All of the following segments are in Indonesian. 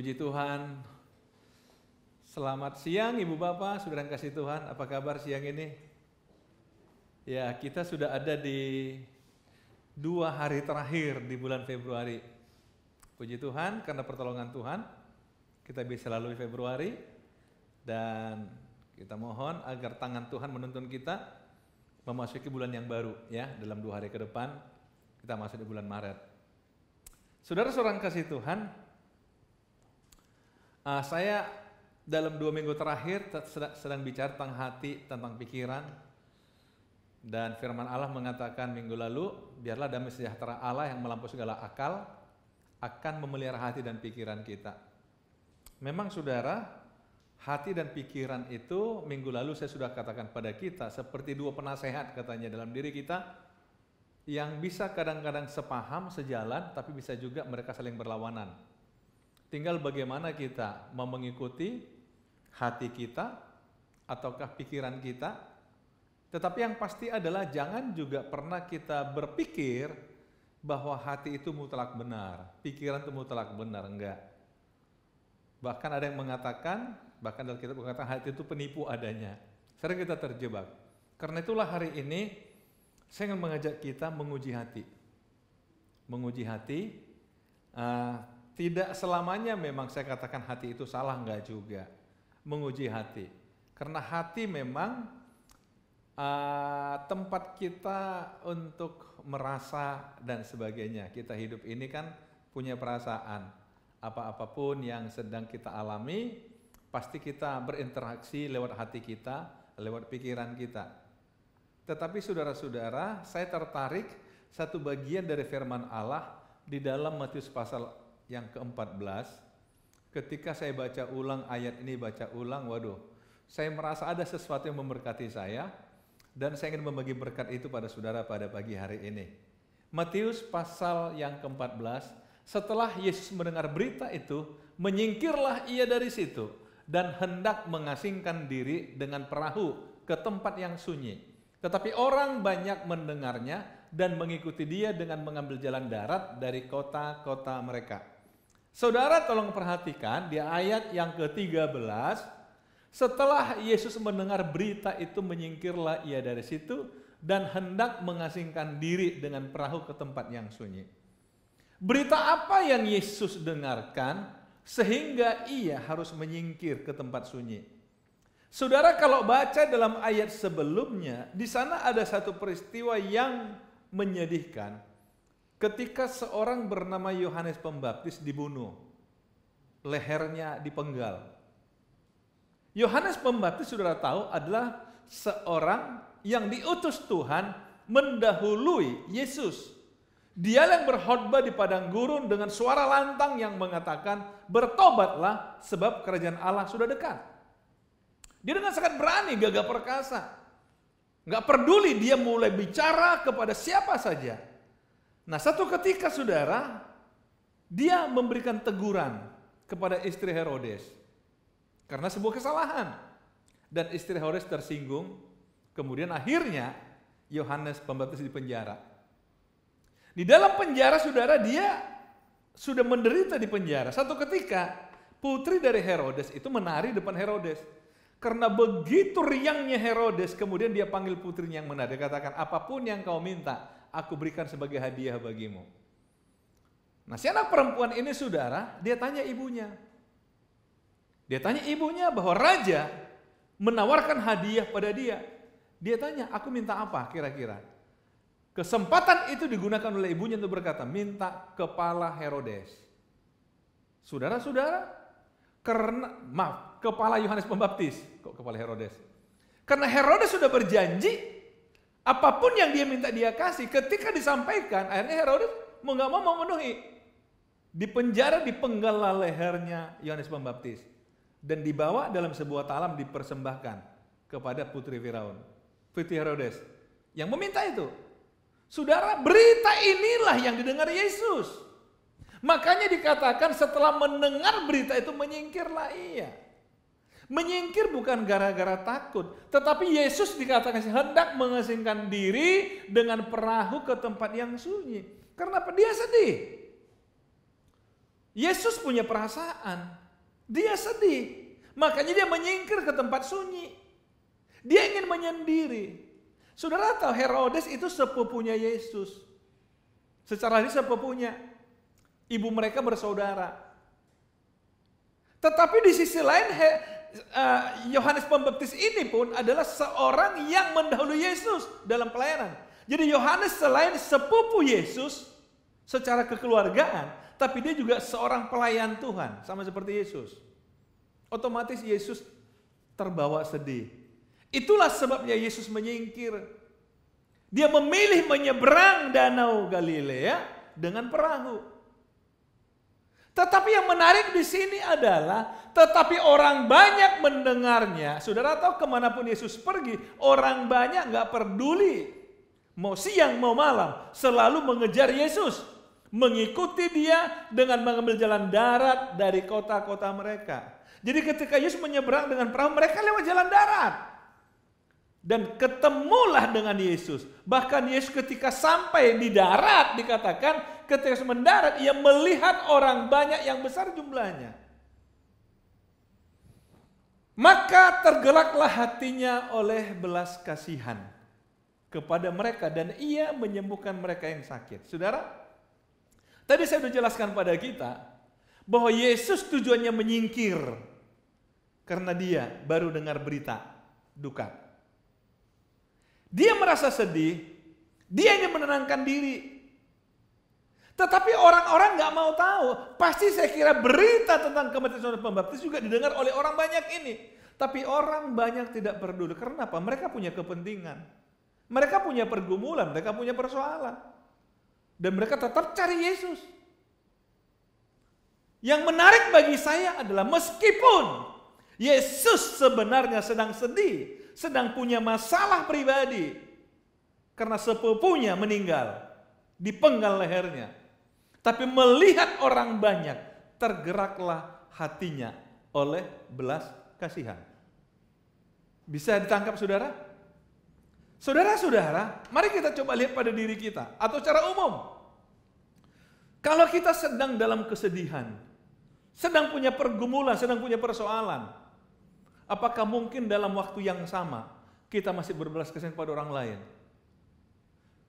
Puji Tuhan. Selamat siang Ibu Bapak, saudara yang kasih Tuhan. Apa kabar siang ini? Ya, kita sudah ada di 2 hari terakhir di bulan Februari. Puji Tuhan karena pertolongan Tuhan kita bisa lalui Februari, dan kita mohon agar tangan Tuhan menuntun kita memasuki bulan yang baru ya. Dalam 2 hari ke depan kita masuk di bulan Maret. Saudara-saudara yang kasih Tuhan, saya dalam 2 minggu terakhir sedang bicara tentang hati, tentang pikiran. Dan firman Allah mengatakan minggu lalu, biarlah damai sejahtera Allah yang melampaui segala akal akan memelihara hati dan pikiran kita. Memang saudara, hati dan pikiran itu minggu lalu saya sudah katakan pada kita seperti 2 penasehat katanya dalam diri kita, yang bisa kadang-kadang sepaham, sejalan, tapi bisa juga mereka saling berlawanan. Tinggal bagaimana kita mau mengikuti hati kita ataukah pikiran kita. Tetapi yang pasti adalah jangan juga pernah kita berpikir bahwa hati itu mutlak benar, pikiran itu mutlak benar, enggak. Bahkan ada yang mengatakan, bahkan dalam kitab mengatakan hati itu penipu adanya. Sering kita terjebak. Karena itulah hari ini saya ingin mengajak kita menguji hati. Menguji hati, tidak selamanya memang saya katakan hati itu salah, enggak juga. Menguji hati. Karena hati memang tempat kita untuk merasa dan sebagainya. Kita hidup ini kan punya perasaan. Apa-apapun yang sedang kita alami, pasti kita berinteraksi lewat hati kita, lewat pikiran kita. Tetapi saudara-saudara, saya tertarik satu bagian dari firman Allah di dalam Matius pasal yang ke-14. Ketika saya baca ulang ayat ini, baca ulang, waduh, saya merasa ada sesuatu yang memberkati saya, dan saya ingin membagi berkat itu pada saudara pada pagi hari ini. Matius pasal yang ke-14, setelah Yesus mendengar berita itu, menyingkirlah ia dari situ dan hendak mengasingkan diri dengan perahu ke tempat yang sunyi. Tetapi orang banyak mendengarnya dan mengikuti dia dengan mengambil jalan darat dari kota-kota mereka. Saudara tolong perhatikan di ayat yang ke-13, setelah Yesus mendengar berita itu, menyingkirlah ia dari situ dan hendak mengasingkan diri dengan perahu ke tempat yang sunyi. Berita apa yang Yesus dengarkan sehingga ia harus menyingkir ke tempat sunyi? Saudara kalau baca dalam ayat sebelumnya, di sana ada satu peristiwa yang menyedihkan. Ketika seorang bernama Yohanes Pembaptis dibunuh, lehernya dipenggal. Yohanes Pembaptis saudara tahu adalah seorang yang diutus Tuhan mendahului Yesus. Dia yang berkhotbah di padang gurun dengan suara lantang yang mengatakan, bertobatlah sebab kerajaan Allah sudah dekat. Dia dengan sangat berani, gagah perkasa. Gak peduli dia mulai bicara kepada siapa saja. Nah, satu ketika saudara, dia memberikan teguran kepada istri Herodes karena sebuah kesalahan, dan istri Herodes tersinggung. Kemudian akhirnya Yohanes Pembaptis dipenjara. Di dalam penjara saudara, dia sudah menderita di penjara. Satu ketika putri dari Herodes itu menari depan Herodes. Karena begitu riangnya Herodes, kemudian dia panggil putrinya yang menari. Dia katakan, apapun yang kau minta, aku berikan sebagai hadiah bagimu. Nah, si anak perempuan ini saudara, dia tanya ibunya. Dia tanya ibunya bahwa raja menawarkan hadiah pada dia. Dia tanya, aku minta apa kira-kira? Kesempatan itu digunakan oleh ibunya untuk berkata, minta kepala Herodes. Saudara-saudara, kepala Yohanes Pembaptis. Kok kepala Herodes? Karena Herodes sudah berjanji, apapun yang dia minta dia kasih. Ketika disampaikan, akhirnya Herodes mau gak mau memenuhi. Di penjara dipenggal lehernya Yohanes Pembaptis. Dan dibawa dalam sebuah talam dipersembahkan kepada putri Firaun, putri Herodes, yang meminta itu. Saudara, berita inilah yang didengar Yesus. Makanya dikatakan setelah mendengar berita itu menyingkirlah ia. Menyingkir bukan gara-gara takut, tetapi Yesus dikatakan hendak mengasingkan diri dengan perahu ke tempat yang sunyi. Karena apa? Dia sedih. Yesus punya perasaan. Dia sedih. Makanya dia menyingkir ke tempat sunyi. Dia ingin menyendiri. Saudara tahu Herodes itu sepupunya Yesus. Secara dia sepupunya. Ibu mereka bersaudara. Tetapi di sisi lain Yohanes Pembaptis ini pun adalah seorang yang mendahului Yesus dalam pelayanan. Jadi Yohanes selain sepupu Yesus secara kekeluargaan, tapi dia juga seorang pelayan Tuhan, sama seperti Yesus. Otomatis Yesus terbawa sedih. Itulah sebabnya Yesus menyingkir. Dia memilih menyeberang danau Galilea dengan perahu. Tetapi yang menarik di sini adalah, tetapi orang banyak mendengarnya. Saudara tahu kemanapun Yesus pergi, orang banyak gak peduli. Mau siang mau malam, selalu mengejar Yesus. Mengikuti dia dengan mengambil jalan darat dari kota-kota mereka. Jadi ketika Yesus menyeberang dengan perahu, mereka lewat jalan darat. Dan ketemulah dengan Yesus. Bahkan Yesus ketika sampai di darat dikatakan, ketika mendarat ia melihat orang banyak yang besar jumlahnya. Maka tergeraklah hatinya oleh belas kasihan kepada mereka dan ia menyembuhkan mereka yang sakit. Saudara, tadi saya sudah jelaskan pada kita bahwa Yesus tujuannya menyingkir karena dia baru dengar berita duka. Dia merasa sedih, dia ingin menenangkan diri. Tetapi orang-orang gak mau tahu. Pasti saya kira berita tentang kematian Yohanes Pembaptis juga didengar oleh orang banyak ini. Tapi orang banyak tidak peduli. Karena apa? Mereka punya kepentingan. Mereka punya pergumulan, mereka punya persoalan. Dan mereka tetap cari Yesus. Yang menarik bagi saya adalah meskipun Yesus sebenarnya sedang sedih, sedang punya masalah pribadi karena sepupunya meninggal, dipenggal lehernya. Tapi melihat orang banyak, tergeraklah hatinya oleh belas kasihan. Bisa ditangkap saudara? Saudara-saudara, mari kita coba lihat pada diri kita atau secara umum. Kalau kita sedang dalam kesedihan, sedang punya pergumulan, sedang punya persoalan, apakah mungkin dalam waktu yang sama kita masih berbelas kasihan pada orang lain?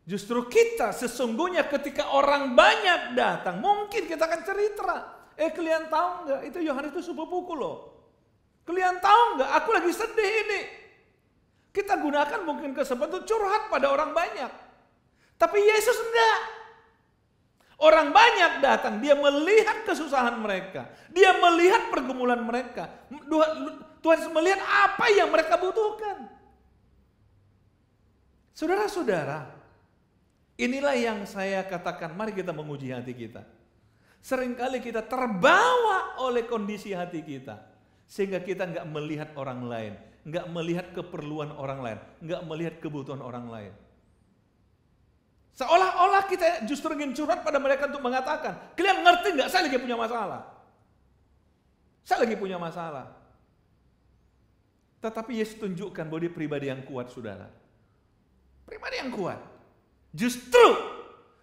Justru kita sesungguhnya ketika orang banyak datang, mungkin kita akan cerita. Kalian tahu nggak? Itu Yohanes itu sepupuku loh. Kalian tahu nggak? Aku lagi sedih ini. Kita gunakan mungkin kesempatan untuk curhat pada orang banyak. Tapi Yesus enggak. Orang banyak datang, dia melihat kesusahan mereka. Dia melihat pergumulan mereka. Tuhan melihat apa yang mereka butuhkan. Saudara-saudara, inilah yang saya katakan, mari kita menguji hati kita. Seringkali kita terbawa oleh kondisi hati kita. Sehingga kita nggak melihat orang lain. Nggak melihat keperluan orang lain. Nggak melihat kebutuhan orang lain. Seolah-olah kita justru ingin curhat pada mereka untuk mengatakan, kalian ngerti nggak, saya lagi punya masalah. Saya lagi punya masalah. Tetapi Yesus tunjukkan bahwa dia pribadi yang kuat, saudara. Pribadi yang kuat. Justru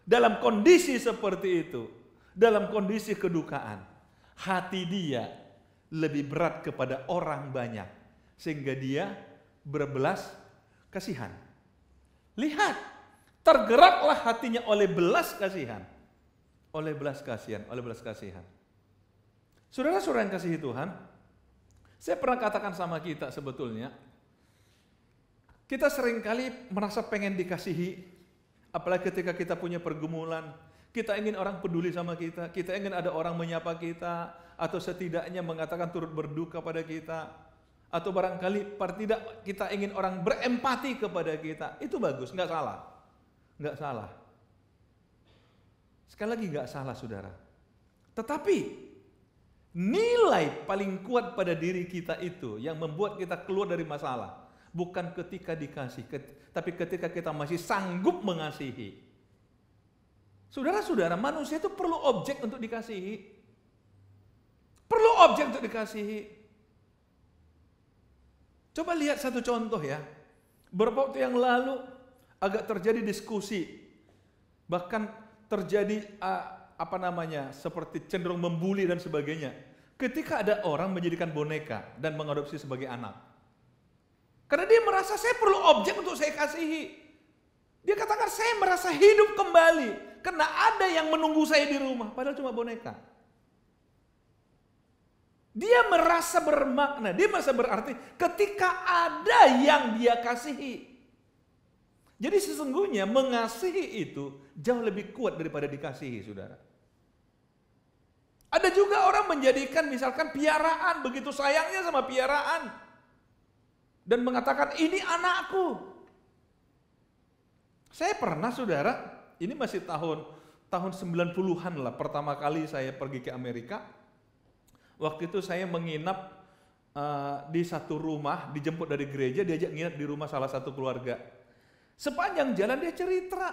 dalam kondisi seperti itu, dalam kondisi kedukaan, hati dia lebih berat kepada orang banyak. Sehingga dia berbelas kasihan. Lihat, tergeraklah hatinya oleh belas kasihan. Oleh belas kasihan, oleh belas kasihan. Saudara-saudara yang kasihi Tuhan, saya pernah katakan sama kita sebetulnya, kita seringkali merasa pengen dikasihi, apalagi ketika kita punya pergumulan, kita ingin orang peduli sama kita ingin ada orang menyapa kita, atau setidaknya mengatakan turut berduka pada kita, atau barangkali tidak kita ingin orang berempati kepada kita. Itu bagus, nggak salah. Nggak salah. Sekali lagi nggak salah, saudara. Tetapi nilai paling kuat pada diri kita itu yang membuat kita keluar dari masalah bukan ketika dikasih, tapi ketika kita masih sanggup mengasihi. Saudara-saudara, manusia itu perlu objek untuk dikasihi. Perlu objek untuk dikasihi. Coba lihat satu contoh ya. Beberapa waktu yang lalu agak terjadi diskusi. Bahkan terjadi seperti cenderung membuli dan sebagainya. Ketika ada orang menjadikan boneka dan mengadopsi sebagai anak. Karena dia merasa saya perlu objek untuk saya kasihi. Dia katakan saya merasa hidup kembali karena ada yang menunggu saya di rumah, padahal cuma boneka. Dia merasa bermakna, dia merasa berarti ketika ada yang dia kasihi. Jadi sesungguhnya mengasihi itu jauh lebih kuat daripada dikasihi, saudara. Ada juga orang menjadikan misalkan piaraan, begitu sayangnya sama piaraan. Dan mengatakan ini anakku. Saya pernah, saudara, ini masih tahun 90-an lah, pertama kali saya pergi ke Amerika. Waktu itu saya menginap di satu rumah, dijemput dari gereja, diajak nginap di rumah salah satu keluarga. Sepanjang jalan dia cerita.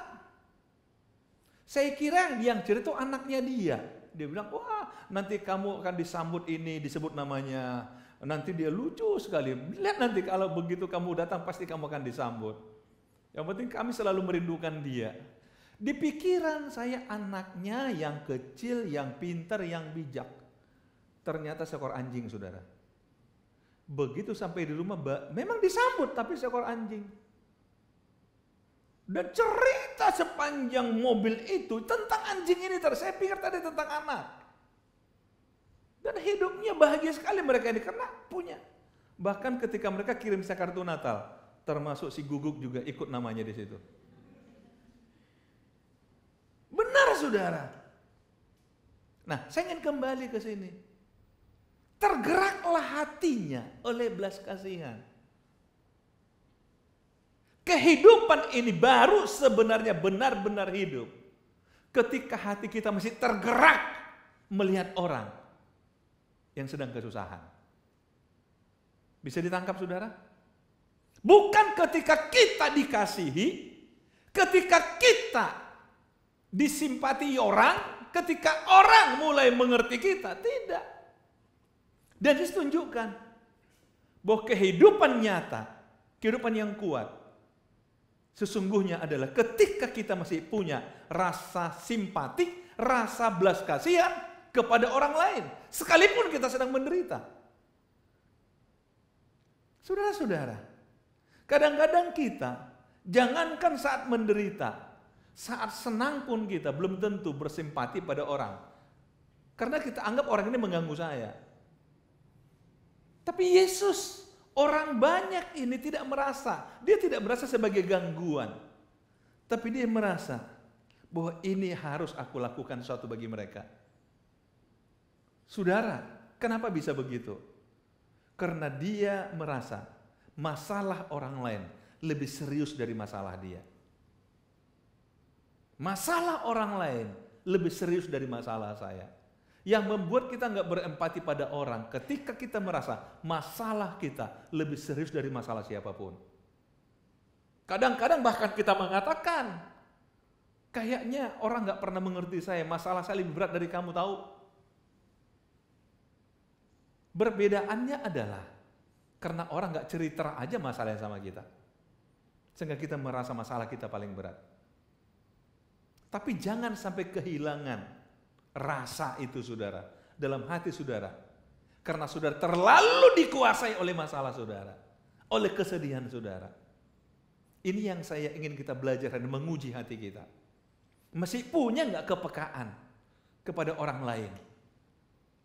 Saya kira yang cerita itu anaknya dia. Dia bilang, wah nanti kamu akan disambut ini, disebut namanya. Nanti dia lucu sekali. Lihat nanti kalau begitu kamu datang pasti kamu akan disambut. Yang penting kami selalu merindukan dia. Di pikiran saya anaknya yang kecil, yang pintar, yang bijak. Ternyata seekor anjing, saudara. Begitu sampai di rumah, memang disambut tapi seekor anjing. Dan cerita sepanjang mobil itu tentang anjing ini, saya pikir tadi tentang anak. Dan hidupnya bahagia sekali mereka ini karena punya. Bahkan ketika mereka kirim saya kartu Natal, termasuk si Guguk juga ikut namanya di situ. Benar, saudara. Nah, saya ingin kembali ke sini. Tergeraklah hatinya oleh belas kasihan. Kehidupan ini baru sebenarnya benar-benar hidup ketika hati kita masih tergerak melihat orang yang sedang kesusahan. Bisa ditangkap, saudara? Bukan ketika kita dikasihi, ketika kita disimpati orang, ketika orang mulai mengerti kita, tidak. Dan ditunjukkan bahwa kehidupan nyata, kehidupan yang kuat, sesungguhnya adalah ketika kita masih punya rasa simpati, rasa belas kasihan kepada orang lain, sekalipun kita sedang menderita. Saudara-saudara, kadang-kadang kita, jangankan saat menderita, saat senang pun kita belum tentu bersimpati pada orang. Karena kita anggap orang ini mengganggu saya. Tapi Yesus, orang banyak ini tidak merasa, dia tidak merasa sebagai gangguan. Tapi dia merasa bahwa ini harus aku lakukan sesuatu bagi mereka. Saudara, kenapa bisa begitu? Karena dia merasa masalah orang lain lebih serius dari masalah dia. Masalah orang lain lebih serius dari masalah saya. Yang membuat kita nggak berempati pada orang ketika kita merasa masalah kita lebih serius dari masalah siapapun. Kadang-kadang bahkan kita mengatakan, kayaknya orang nggak pernah mengerti saya, masalah saya lebih berat dari kamu, tahu. Perbedaannya adalah karena orang nggak cerita aja masalahnya sama kita, sehingga kita merasa masalah kita paling berat. Tapi jangan sampai kehilangan rasa itu, saudara, dalam hati saudara. Karena saudara terlalu dikuasai oleh masalah saudara, oleh kesedihan saudara. Ini yang saya ingin kita belajar dan menguji hati kita. Masih punya nggak kepekaan kepada orang lain?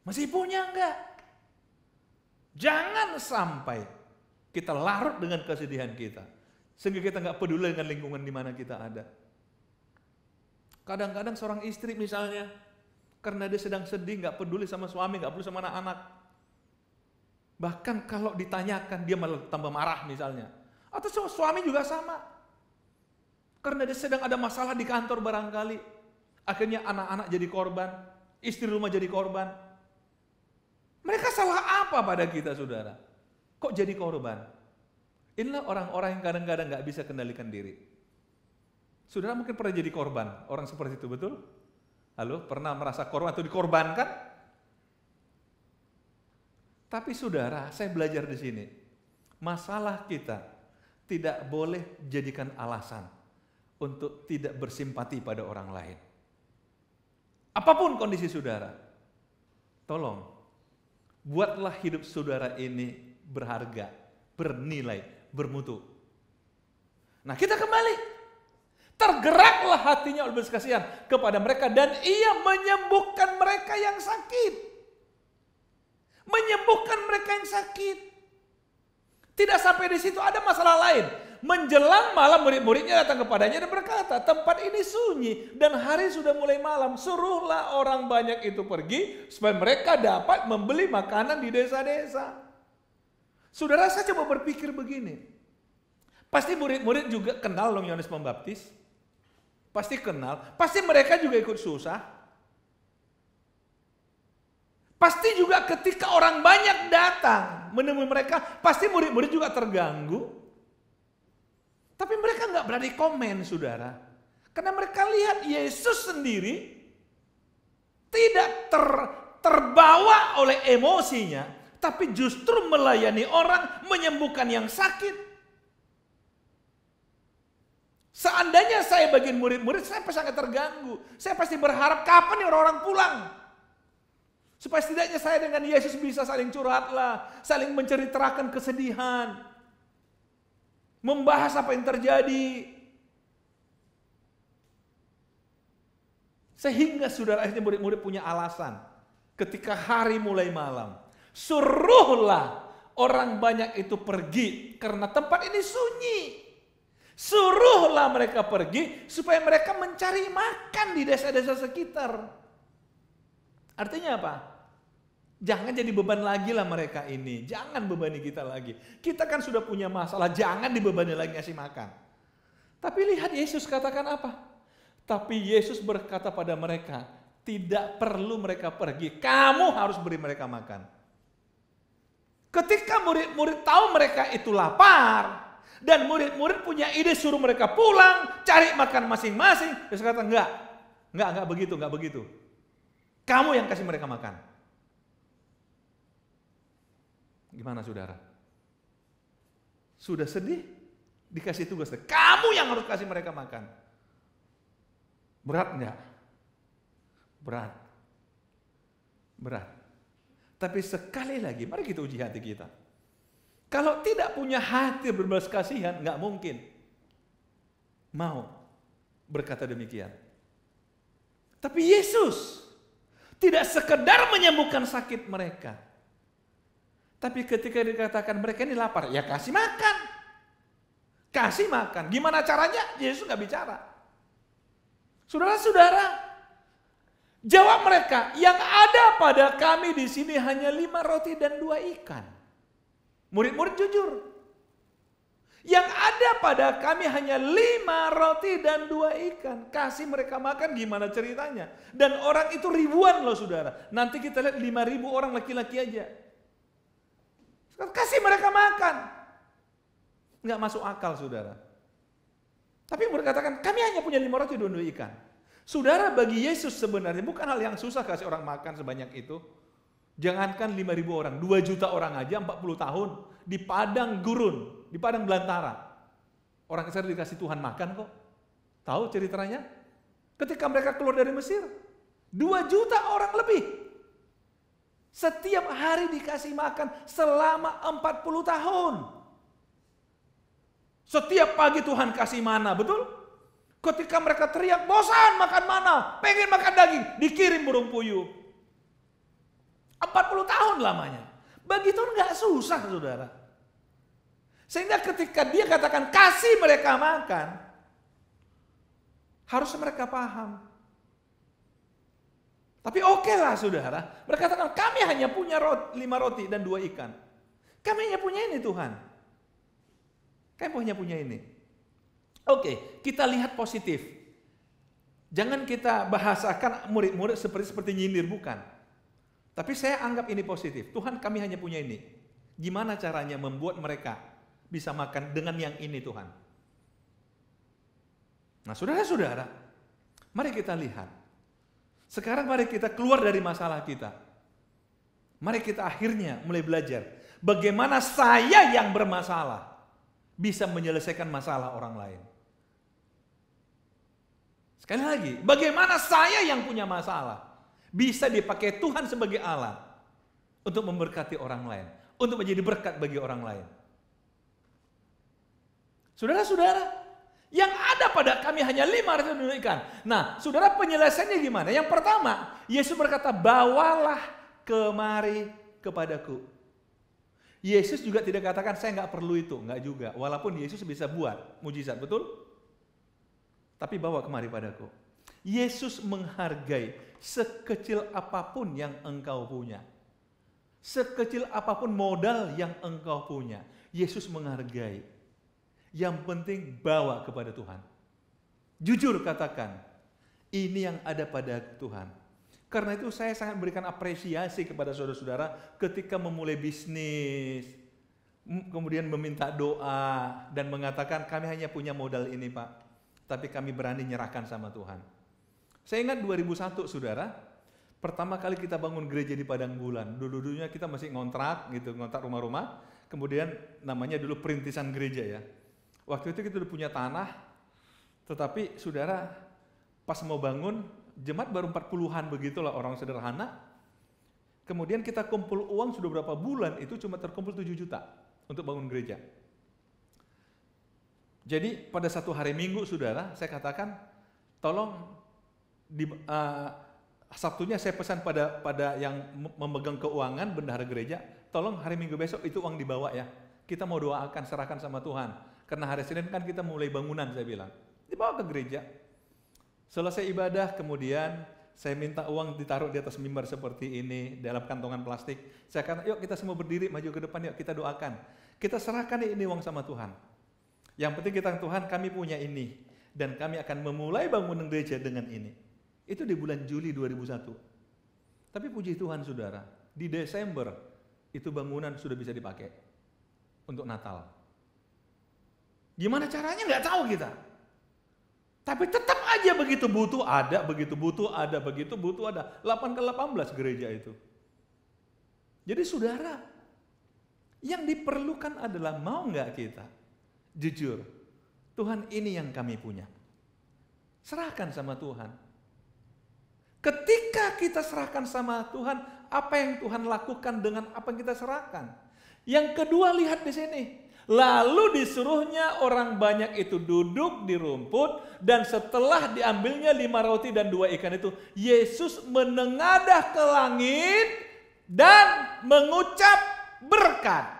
Masih punya nggak? Jangan sampai kita larut dengan kesedihan kita, sehingga kita nggak peduli dengan lingkungan di mana kita ada. Kadang-kadang seorang istri misalnya, karena dia sedang sedih, nggak peduli sama suami, nggak peduli sama anak-anak. Bahkan kalau ditanyakan dia malah tambah marah misalnya. Atau suami juga sama. Karena dia sedang ada masalah di kantor barangkali. Akhirnya anak-anak jadi korban, istri rumah jadi korban. Mereka salah apa pada kita, saudara? Kok jadi korban? Inilah orang-orang yang kadang-kadang nggak bisa kendalikan diri. Saudara mungkin pernah jadi korban orang seperti itu, betul? Halo, pernah merasa korban atau dikorbankan? Tapi saudara, saya belajar di sini. Masalah kita tidak boleh jadikan alasan untuk tidak bersimpati pada orang lain. Apapun kondisi saudara, tolong buatlah hidup saudara ini berharga, bernilai, bermutu. Nah, kita kembali. Tergeraklah hatinya oleh belas kasihan kepada mereka dan ia menyembuhkan mereka yang sakit. Menyembuhkan mereka yang sakit. Tidak sampai di situ, ada masalah lain. Menjelang malam murid-muridnya datang kepadanya dan berkata, tempat ini sunyi dan hari sudah mulai malam. Suruhlah orang banyak itu pergi supaya mereka dapat membeli makanan di desa-desa. Saudara, saya coba berpikir begini. Pasti murid-murid juga kenal dong Yohanes Pembaptis. Pasti kenal, pasti mereka juga ikut susah. Pasti juga ketika orang banyak datang menemui mereka, pasti murid-murid juga terganggu. Tapi mereka nggak berani komen, saudara. Karena mereka lihat Yesus sendiri tidak terbawa oleh emosinya, tapi justru melayani orang, menyembuhkan yang sakit. Seandainya saya bagian murid-murid, saya sangat terganggu. Saya pasti berharap kapan nih orang-orang pulang. Supaya setidaknya saya dengan Yesus bisa saling curhatlah, saling menceritakan kesedihan. Membahas apa yang terjadi. Sehingga saudara, akhirnya murid-murid punya alasan. Ketika hari mulai malam, suruhlah orang banyak itu pergi karena tempat ini sunyi. Suruhlah mereka pergi supaya mereka mencari makan di desa-desa sekitar. Artinya apa? Jangan jadi beban lagi lah mereka ini. Jangan bebani kita lagi. Kita kan sudah punya masalah, jangan dibebani lagi ngasih makan. Tapi lihat Yesus katakan apa? Tapi Yesus berkata pada mereka, tidak perlu mereka pergi. Kamu harus beri mereka makan. Ketika murid-murid tahu mereka itu lapar, dan murid-murid punya ide suruh mereka pulang, cari makan masing-masing. Yesus kata, enggak begitu. Kamu yang kasih mereka makan. Gimana saudara? Sudah sedih? Dikasih tugas. Kamu yang harus kasih mereka makan. Berat enggak? Berat. Tapi sekali lagi, mari kita uji hati kita. Kalau tidak punya hati berbelas kasihan, nggak mungkin mau berkata demikian. Tapi Yesus tidak sekedar menyembuhkan sakit mereka. Tapi ketika dikatakan mereka ini lapar, ya kasih makan. Kasih makan. Gimana caranya? Yesus nggak bicara. Saudara-saudara, jawab mereka, yang ada pada kami di sini hanya 5 roti dan 2 ikan. Murid-murid jujur. Yang ada pada kami hanya 5 roti dan 2 ikan. Kasih mereka makan, gimana ceritanya? Dan orang itu ribuan loh saudara. Nanti kita lihat 5.000 orang laki-laki aja. Kasih mereka makan. Nggak masuk akal saudara. Tapi murid katakan, kami hanya punya 5 roti dan 2 ikan. Saudara, bagi Yesus sebenarnya bukan hal yang susah kasih orang makan sebanyak itu. Jangankan 5.000 orang, 2 juta orang aja 40 tahun di padang gurun, di padang belantara. Orang Israel dikasih Tuhan makan kok. Tahu ceritanya? Ketika mereka keluar dari Mesir, 2 juta orang lebih. Setiap hari dikasih makan selama 40 tahun. Setiap pagi Tuhan kasih mana, betul? Ketika mereka teriak, bosan makan mana, pengen makan daging, dikirim burung puyuh. 40 tahun lamanya. Bagi Tuhan nggak susah saudara. Sehingga ketika dia katakan kasih mereka makan, harus mereka paham. Tapi oke lah saudara. Mereka katakan kami hanya punya 5 roti dan 2 ikan. Kami hanya punya ini Tuhan. Kami hanya punya ini. Oke, kita lihat positif. Jangan kita bahasakan murid-murid seperti nyindir, bukan. Tapi saya anggap ini positif. Tuhan, kami hanya punya ini. Gimana caranya membuat mereka bisa makan dengan yang ini Tuhan? Nah saudara-saudara, mari kita lihat. Sekarang mari kita keluar dari masalah kita. Mari kita akhirnya mulai belajar. Bagaimana saya yang bermasalah bisa menyelesaikan masalah orang lain. Sekali lagi, bagaimana saya yang punya masalah Bisa dipakai Tuhan sebagai alat untuk memberkati orang lain, untuk menjadi berkat bagi orang lain. Saudara-saudara, yang ada pada kami hanya 500 ikan. Nah, saudara, penyelesaiannya gimana? Yang pertama, Yesus berkata, bawalah kemari kepadaku. Yesus juga tidak katakan, saya nggak perlu itu. Nggak juga. Walaupun Yesus bisa buat mujizat, betul? Tapi bawa kemari padaku. Yesus menghargai sekecil apapun yang engkau punya. Sekecil apapun modal yang engkau punya. Yesus menghargai. Yang penting bawa kepada Tuhan. Jujur katakan, ini yang ada pada Tuhan. Karena itu saya sangat memberikan apresiasi kepada saudara-saudara ketika memulai bisnis, kemudian meminta doa dan mengatakan kami hanya punya modal ini Pak, tapi kami berani nyerahkan sama Tuhan. Saya ingat 2001 saudara, pertama kali kita bangun gereja di Padang Bulan. Dulu-dulunya kita masih ngontrak gitu, ngontrak rumah-rumah. Kemudian namanya dulu perintisan gereja ya. Waktu itu kita udah punya tanah, tetapi saudara pas mau bangun, jemaat baru 40-an begitulah, orang sederhana. Kemudian kita kumpul uang sudah berapa bulan, itu cuma terkumpul 7 juta untuk bangun gereja. Jadi pada satu hari Minggu saudara, saya katakan, tolong Sabtunya saya pesan pada yang memegang keuangan, bendahara gereja, tolong hari Minggu besok itu uang dibawa ya. Kita mau doakan, serahkan sama Tuhan. Karena hari Senin kan kita mulai bangunan, saya bilang. Dibawa ke gereja. Selesai ibadah, kemudian saya minta uang ditaruh di atas mimbar seperti ini, dalam kantongan plastik. Saya kata, yuk kita semua berdiri, maju ke depan, yuk kita doakan. Kita serahkan ini uang sama Tuhan. Yang penting kita, Tuhan kami punya ini. Dan kami akan memulai bangunan gereja dengan ini. Itu di bulan Juli 2001. Tapi puji Tuhan saudara, di Desember itu bangunan sudah bisa dipakai untuk Natal. Gimana caranya nggak tahu kita. Tapi tetap aja begitu butuh ada, begitu butuh ada, begitu butuh ada. 8x18 gereja itu. Jadi saudara, yang diperlukan adalah mau nggak kita jujur, Tuhan ini yang kami punya. Serahkan sama Tuhan. Ketika kita serahkan sama Tuhan, apa yang Tuhan lakukan dengan apa yang kita serahkan? Yang kedua, lihat di sini. Lalu disuruhnya orang banyak itu duduk di rumput, dan setelah diambilnya 5 roti dan 2 ikan itu, Yesus menengadah ke langit dan mengucap berkat.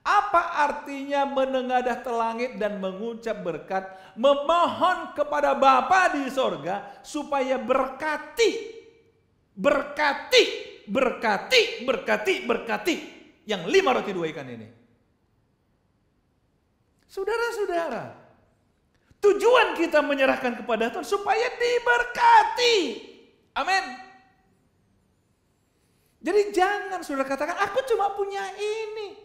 Apa artinya menengadah ke langit dan mengucap berkat? Memohon kepada Bapa di sorga supaya berkati yang 5 roti 2 ikan ini. Saudara-saudara, tujuan kita menyerahkan kepada Tuhan supaya diberkati. Amin. Jadi jangan saudara katakan, aku cuma punya ini.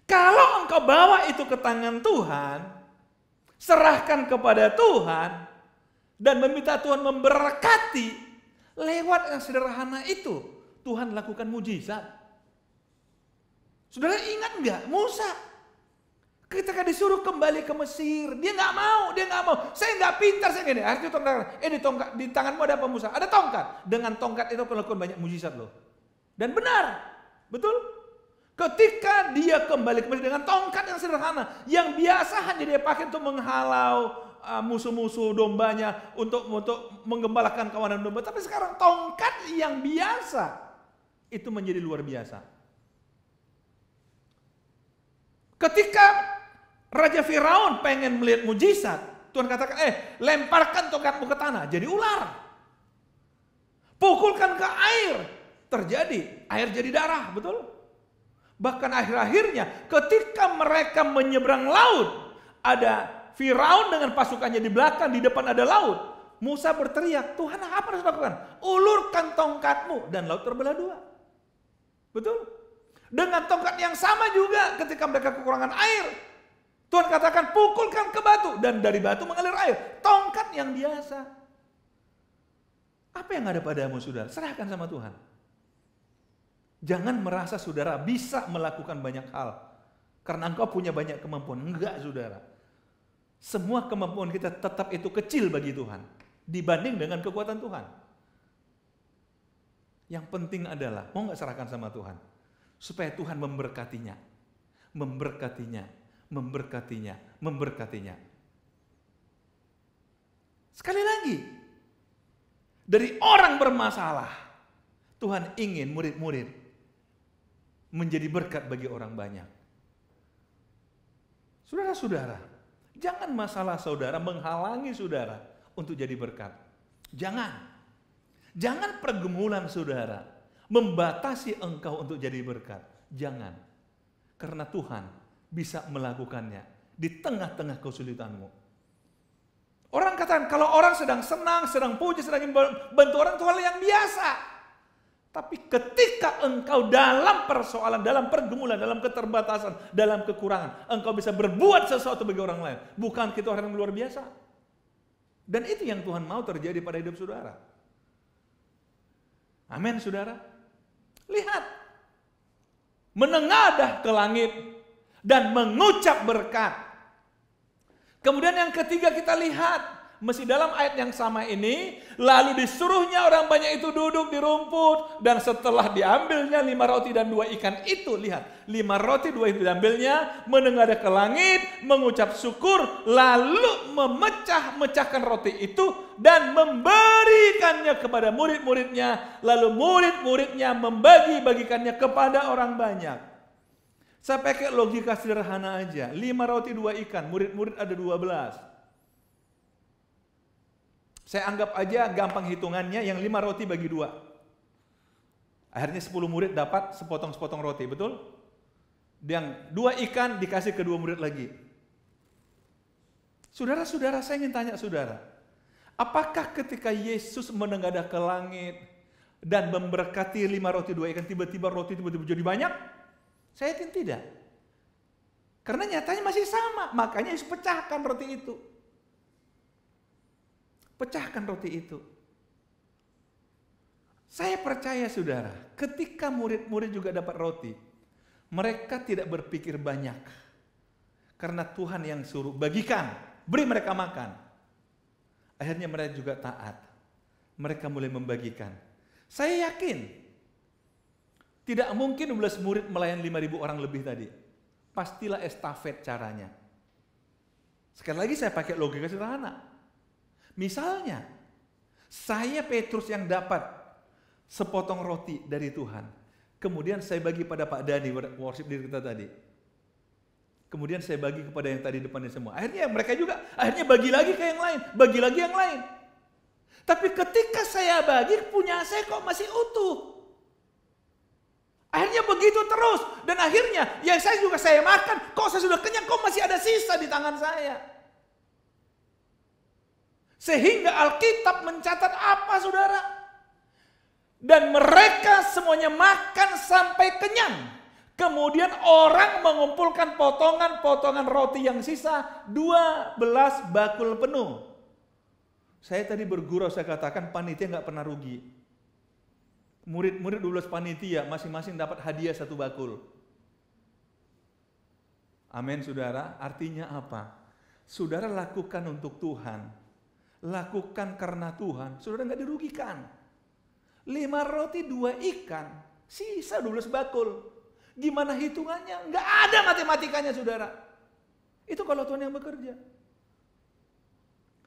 Kalau engkau bawa itu ke tangan Tuhan, serahkan kepada Tuhan, dan meminta Tuhan memberkati, lewat yang sederhana itu, Tuhan lakukan mujizat. Saudara ingat enggak Musa? Ketika disuruh kembali ke Mesir, dia nggak mau. Saya nggak pintar, saya gini. Ini tongkat di tanganmu ada apa Musa? Ada tongkat. Dengan tongkat itu melakukan banyak mujizat loh. Dan benar, betul. Ketika dia kembali ke Mesir dengan tongkat yang sederhana, yang biasa hanya dia pakai untuk menghalau musuh-musuh dombanya, untuk menggembalakan kawanan domba. Tapi sekarang tongkat yang biasa itu menjadi luar biasa. Ketika Raja Firaun pengen melihat mujizat, Tuhan katakan, lemparkan tongkatmu ke tanah, jadi ular. Pukulkan ke air, terjadi, air jadi darah, betul? Bahkan akhir-akhirnya ketika mereka menyeberang laut, ada Firaun dengan pasukannya di belakang, di depan ada laut. Musa berteriak, Tuhan apa harus lakukan? Ulurkan tongkatmu, dan laut terbelah 2. Betul? Dengan tongkat yang sama juga ketika mereka kekurangan air, Tuhan katakan pukulkan ke batu, dan dari batu mengalir air. Tongkat yang biasa. Apa yang ada padamu saudara? Serahkan sama Tuhan. Jangan merasa saudara bisa melakukan banyak hal karena engkau punya banyak kemampuan. Enggak saudara. Semua kemampuan kita tetap itu kecil bagi Tuhan dibanding dengan kekuatan Tuhan. Yang penting adalah, mau nggak serahkan sama Tuhan? Supaya Tuhan memberkatinya. Memberkatinya. Memberkatinya. Memberkatinya. Sekali lagi, dari orang bermasalah, Tuhan ingin murid-murid menjadi berkat bagi orang banyak. Saudara-saudara, jangan masalah saudara menghalangi saudara untuk jadi berkat. Jangan. Jangan pergumulan saudara membatasi engkau untuk jadi berkat. Jangan. Karena Tuhan bisa melakukannya di tengah-tengah kesulitanmu. Orang katakan, kalau orang sedang senang, sedang puji, sedang bantu orang, itu hal yang biasa. Tapi ketika engkau dalam persoalan, dalam pergumulan, dalam keterbatasan, dalam kekurangan, engkau bisa berbuat sesuatu bagi orang lain. Bukan kita orang yang luar biasa. Dan itu yang Tuhan mau terjadi pada hidup saudara. Amin, saudara. Lihat. Menengadah ke langit dan mengucap berkat. Kemudian yang ketiga kita lihat, masih dalam ayat yang sama ini, lalu disuruhnya orang banyak itu duduk di rumput, dan setelah diambilnya 5 roti dan 2 ikan itu, lihat, 5 roti 2 itu diambilnya, menengadah ke langit, mengucap syukur, lalu memecahkan roti itu, dan memberikannya kepada murid-muridnya, lalu murid-muridnya membagi-bagikannya kepada orang banyak. Saya pakai logika sederhana aja. 5 roti 2 ikan, murid-murid ada 12. Saya anggap aja gampang hitungannya, yang 5 roti bagi 2. Akhirnya 10 murid dapat sepotong-sepotong roti, betul? Yang 2 ikan dikasih ke 2 murid lagi. Saudara-saudara, saya ingin tanya saudara. Apakah ketika Yesus menengadah ke langit dan memberkati 5 roti 2 ikan, tiba-tiba roti tiba-tiba jadi banyak? Saya yakin tidak. Karena nyatanya masih sama. Makanya Yesus pecahkan roti itu. Pecahkan roti itu. Saya percaya saudara, ketika murid-murid juga dapat roti, mereka tidak berpikir banyak. Karena Tuhan yang suruh, bagikan, beri mereka makan. Akhirnya mereka juga taat. Mereka mulai membagikan. Saya yakin, tidak mungkin 12 murid melayani 5.000 orang lebih tadi. Pastilah estafet caranya. Sekali lagi saya pakai logika sederhana. Misalnya, saya Petrus yang dapat sepotong roti dari Tuhan. Kemudian saya bagi pada Pak Dani, worship leader kita tadi. Kemudian saya bagi kepada yang tadi depannya semua. Akhirnya mereka juga, akhirnya bagi lagi ke yang lain. Bagi lagi yang lain. Tapi ketika saya bagi, punya saya kok masih utuh. Akhirnya begitu terus. Dan akhirnya, yang saya makan, kok saya sudah kenyang, kok masih ada sisa di tangan saya. Sehingga Alkitab mencatat apa saudara? Dan mereka semuanya makan sampai kenyang. Kemudian orang mengumpulkan potongan-potongan roti yang sisa 12 bakul penuh. Saya tadi bergurau, saya katakan panitia nggak pernah rugi. Murid-murid 12 panitia masing-masing dapat hadiah 1 bakul. Amin saudara. Artinya apa? Saudara lakukan untuk Tuhan. Lakukan karena Tuhan. Saudara nggak dirugikan. 5 roti 2 ikan. Sisa 12 bakul. Gimana hitungannya? Nggak ada matematikanya saudara. Itu kalau Tuhan yang bekerja.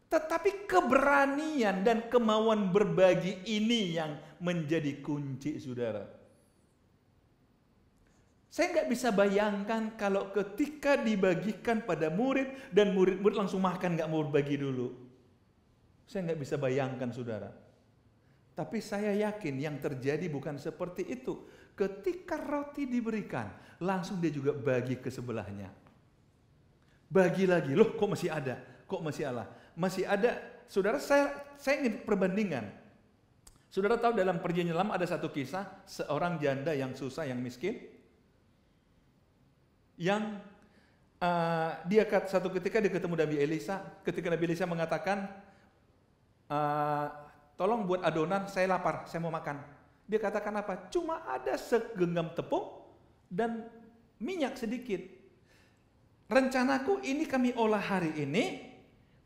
Tetapi keberanian dan kemauan berbagi ini yang menjadi kunci saudara. Saya nggak bisa bayangkan kalau ketika dibagikan pada murid dan murid-murid langsung makan, nggak mau berbagi dulu. Saya nggak bisa bayangkan saudara. Tapi saya yakin yang terjadi bukan seperti itu. Ketika roti diberikan, langsung dia juga bagi ke sebelahnya. Bagi lagi, loh kok masih ada? Kok masih ada? Masih ada, saudara, saya ingin perbandingan. Saudara tahu dalam Perjanjian Lama ada satu kisah, seorang janda yang susah, yang miskin, yang dia satu ketika dia ketemu Nabi Elisa, ketika Nabi Elisa mengatakan, tolong buat adonan, saya lapar, saya mau makan. Dia katakan apa? Cuma ada segenggam tepung dan minyak sedikit. Rencanaku ini kami olah hari ini,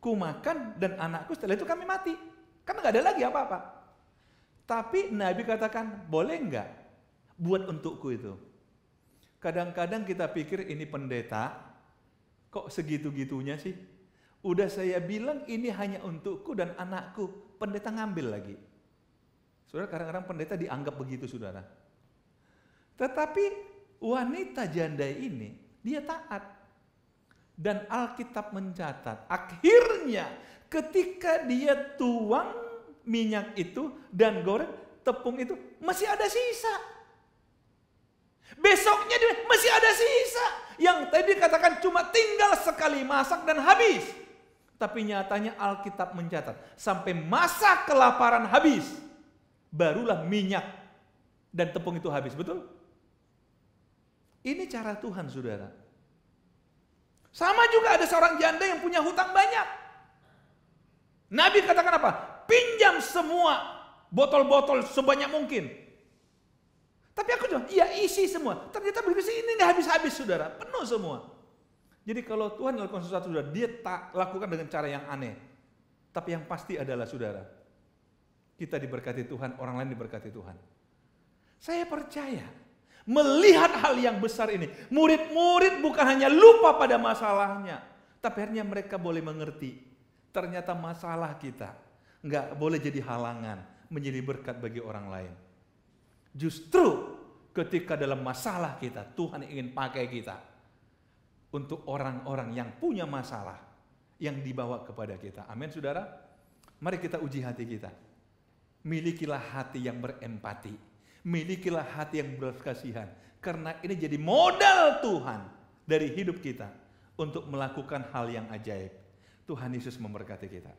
ku makan dan anakku setelah itu kami mati. Karena nggak ada lagi apa-apa. Tapi Nabi katakan, boleh enggak buat untukku itu? Kadang-kadang kita pikir ini pendeta, kok segitu-gitunya sih? Udah saya bilang ini hanya untukku dan anakku, pendeta ngambil lagi. Saudara, kadang-kadang pendeta dianggap begitu, saudara. Tetapi wanita janda ini, dia taat. Dan Alkitab mencatat, akhirnya ketika dia tuang minyak itu dan goreng tepung itu, masih ada sisa. Besoknya dia masih ada sisa. Yang tadi dikatakan cuma tinggal sekali masak dan habis. Tapi nyatanya Alkitab mencatat, sampai masa kelaparan habis, barulah minyak dan tepung itu habis, betul? Ini cara Tuhan, saudara. Sama juga ada seorang janda yang punya hutang banyak. Nabi katakan apa? Pinjam semua botol-botol sebanyak mungkin. Tapi aku bilang, iya isi semua. Ternyata begitu ini nggak habis-habis, saudara. Penuh semua. Jadi kalau Tuhan melakukan sesuatu, saudara, dia tak lakukan dengan cara yang aneh. Tapi yang pasti adalah, saudara, kita diberkati Tuhan, orang lain diberkati Tuhan. Saya percaya, melihat hal yang besar ini, murid-murid bukan hanya lupa pada masalahnya, tapi akhirnya mereka boleh mengerti. Ternyata masalah kita nggak boleh jadi halangan menjadi berkat bagi orang lain. Justru ketika dalam masalah kita, Tuhan ingin pakai kita untuk orang-orang yang punya masalah yang dibawa kepada kita. Amin, saudara. Mari kita uji hati kita. Milikilah hati yang berempati, milikilah hati yang berkasihan, karena ini jadi modal Tuhan dari hidup kita untuk melakukan hal yang ajaib. Tuhan Yesus memberkati kita.